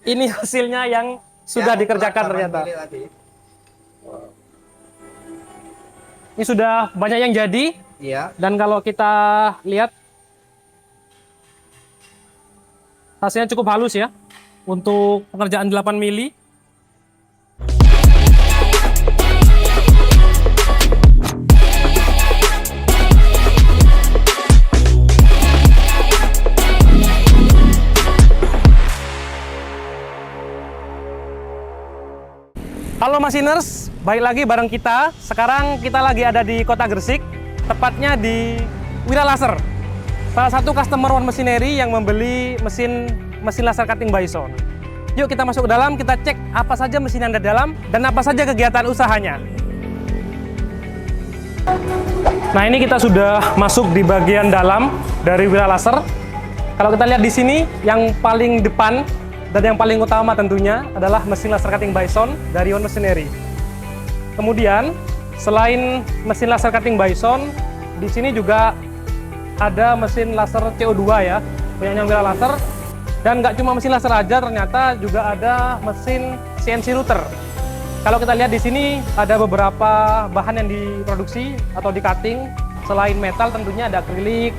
Ini hasilnya yang sudah dikerjakan ternyata. Ini sudah banyak yang jadi. Iya. Dan kalau kita lihat hasilnya cukup halus ya untuk pengerjaan 8 mili. Halo Masiners, balik lagi bareng kita. Sekarang kita lagi ada di Kota Gresik, tepatnya di Wira Laser. Salah satu customer One Machinery yang membeli mesin laser cutting Bison. Yuk kita masuk ke dalam, kita cek apa saja mesin yang ada dalam dan apa saja kegiatan usahanya. Nah, ini kita sudah masuk di bagian dalam dari Wira Laser. Kalau kita lihat di sini, yang paling depan dan yang paling utama tentunya adalah mesin laser cutting Bison dari One Machinery. Kemudian, selain mesin laser cutting Bison, di sini juga ada mesin laser CO2 ya, punyanya Wira Laser. Dan nggak cuma mesin laser aja, ternyata juga ada mesin CNC router. Kalau kita lihat di sini ada beberapa bahan yang diproduksi atau di cutting. Selain metal tentunya ada akrilik,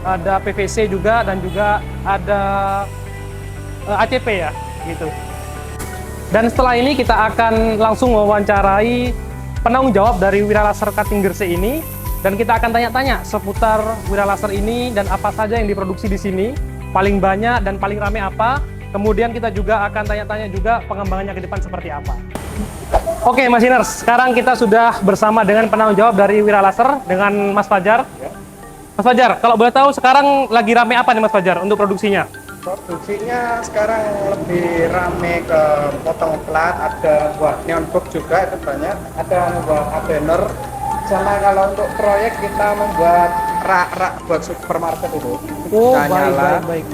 ada PVC juga, dan juga ada ACP ya, gitu. Dan setelah ini kita akan langsung mewawancarai penanggung jawab dari Wira Laser Cutting Gresik ini, dan kita akan tanya-tanya seputar Wira Laser ini dan apa saja yang diproduksi di sini, paling banyak dan paling ramai apa. Kemudian kita juga akan tanya-tanya juga pengembangannya ke depan seperti apa. Oke, Masiners, sekarang kita sudah bersama dengan penanggung jawab dari Wira Laser dengan Mas Fajar. Mas Fajar, kalau boleh tahu sekarang lagi ramai apa nih Mas Fajar untuk produksinya? Produksinya sekarang lebih rame ke potong plat, ada buat neon box juga itu banyak, ada membuat banner, sama kalau untuk proyek kita membuat rak-rak buat supermarket itu. Oh, baik.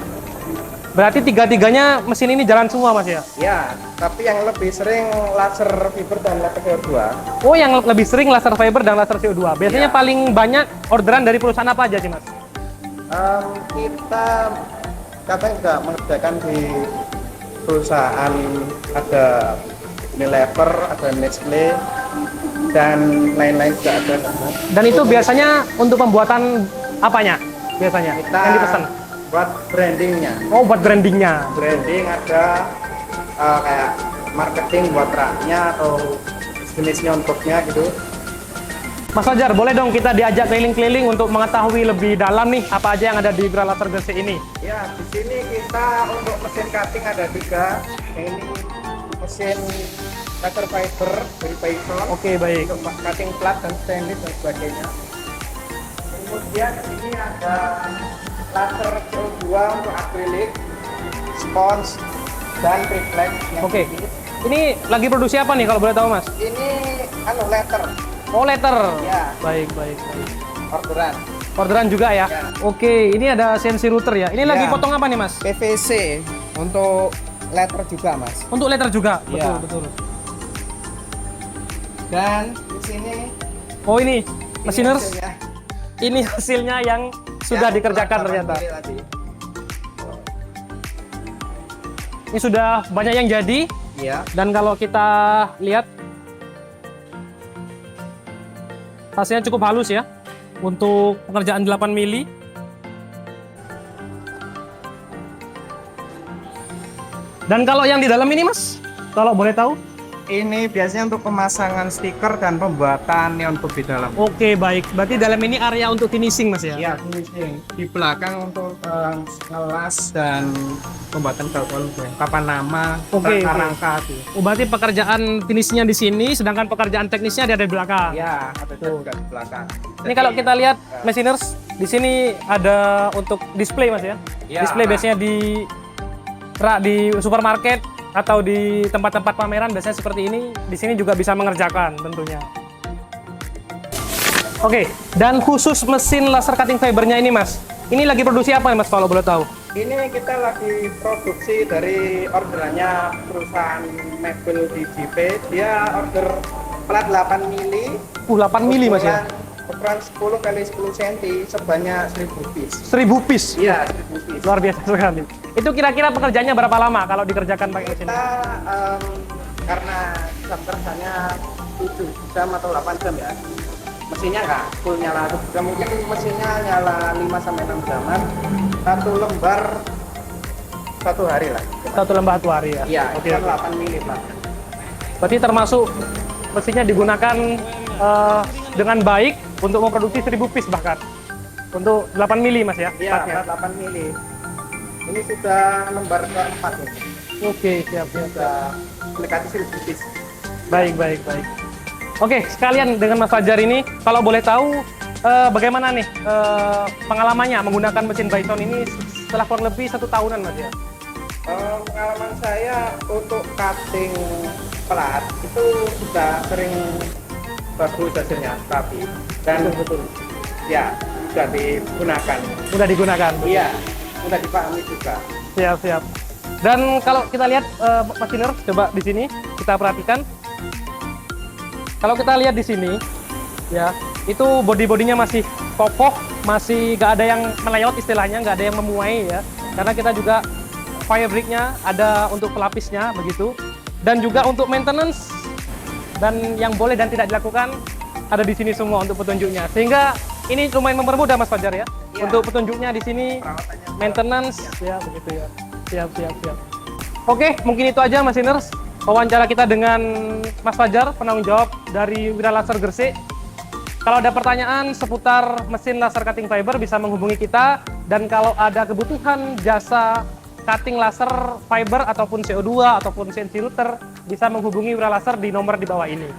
Berarti tiga-tiganya mesin ini jalan semua Mas ya? Ya, tapi yang lebih sering laser fiber dan laser CO2. Oh, yang lebih sering laser fiber dan laser CO2. Biasanya Ya. paling banyak orderan dari perusahaan apa aja sih Mas? Kita kadang juga mengerjakan di perusahaan, ada Unilever, ada Nestle, dan lain-lain juga ada. Dan itu biasanya untuk pembuatan apanya? Biasanya Kita yang dipesan? buat brandingnya. Oh, buat brandingnya. Branding ada kayak marketing buat raknya atau jenisnya untuknya gitu. Mas Fajar, boleh dong kita diajak keliling-keliling untuk mengetahui lebih dalam nih apa aja yang ada di Wira Laser Gresik ini? Ya, di sini kita untuk mesin cutting ada 3. Yang ini mesin laser fiber dari Bison. Oke, baik. Untuk cutting plat dan stainless dan sebagainya. Kemudian ini ada laser CO2 untuk akrilik, spons, dan reflex. Oke. Ini lagi produksi apa nih kalau boleh tahu Mas? Ini letter. Oh, letter. Ya. Baik. Orderan. Orderan juga ya? Ya. Oke, ini ada CNC router ya. Ini lagi Ya. potong apa nih Mas? PVC untuk letter juga, Mas. Untuk letter juga? Ya. Betul. Dan di sini Oh, ini Masiners. hasilnya. Ini hasilnya yang sudah Ya, dikerjakan ternyata. tadi. Ini sudah banyak yang jadi. Iya. Dan kalau kita lihat hasilnya cukup halus ya untuk pengerjaan 8 mili. Dan kalau yang di dalam ini Mas, kalau boleh tahu? Ini biasanya untuk pemasangan stiker dan pembuatan neon box di dalam. Oke, baik. Berarti dalam ini area untuk finishing Mas ya? Iya, finishing. Di belakang untuk ngelas dan pembuatan papan nama, Oke. rangka itu. Oh, berarti pekerjaan finishnya di sini, sedangkan pekerjaan teknisnya ada di belakang. Ya, ada juga di belakang. Ini kalau kita lihat Machiners, di sini ada untuk display Mas ya? Ya, Display rak. biasanya di supermarket atau di tempat-tempat pameran biasanya seperti ini. Di sini juga bisa mengerjakan tentunya. Oke, dan khusus mesin laser cutting fibernya ini Mas, ini lagi produksi apa Mas kalau boleh tahu? Ini kita lagi produksi dari orderannya perusahaan mebel di JP. Dia order plat 8 mili. 8 mili Mas ya? Ukuran 10 kali 10 cm sebanyak 1000 piece. 1000 piece? Iya, 1000 piece. Luar biasa sekali. Itu kira-kira pekerjaannya berapa lama kalau dikerjakan pakai mesin? Kita karena jam kerjanya 7 jam atau 8 jam ya. Mesinnya nggak full nyala, mungkin mesinnya nyala 5 sampai 6 jaman. Satu lembar 1 hari lah. Satu lembar 1 hari ya? Iya, Oke. itu 8 mili Pak. Berarti termasuk mesinnya digunakan dengan baik untuk memproduksi 1000 piece bahkan. Untuk 8 mili Mas ya? Iya, Platnya? 8 mili. Ini sudah lembar keempat nih. Oke, siap. Sudah mendekati 1000 piece. Baik. Oke, sekalian dengan Mas Fajar ini, kalau boleh tahu bagaimana nih pengalamannya menggunakan mesin Bison ini setelah kurang lebih 1 tahunan Mas ya? Pengalaman saya untuk cutting plat itu sudah sering bagus hasilnya, tapi dan Betul. ya sudah digunakan. Mudah digunakan. Iya, sudah dipahami juga. Siap. Dan kalau kita lihat maskiner, coba di sini kita perhatikan. Kalau kita lihat di sini, ya itu body-bodinya masih kokoh, masih nggak ada yang melewat istilahnya, nggak ada yang memuai ya. Karena kita juga fabriknya ada untuk pelapisnya begitu, dan juga untuk maintenance dan yang boleh dan tidak dilakukan ada di sini semua untuk petunjuknya. Sehingga ini lumayan mempermudah Mas Fajar ya. Iya. Untuk petunjuknya di sini, Perawatannya maintenance ya begitu ya. Siap. Oke, mungkin itu aja Masiners. Wawancara kita dengan Mas Fajar, penanggung jawab dari Wira Laser Gresik. Kalau ada pertanyaan seputar mesin laser cutting fiber bisa menghubungi kita, dan kalau ada kebutuhan jasa cutting laser fiber ataupun CO2 ataupun CNC router bisa menghubungi Wira Laser di nomor di bawah ini.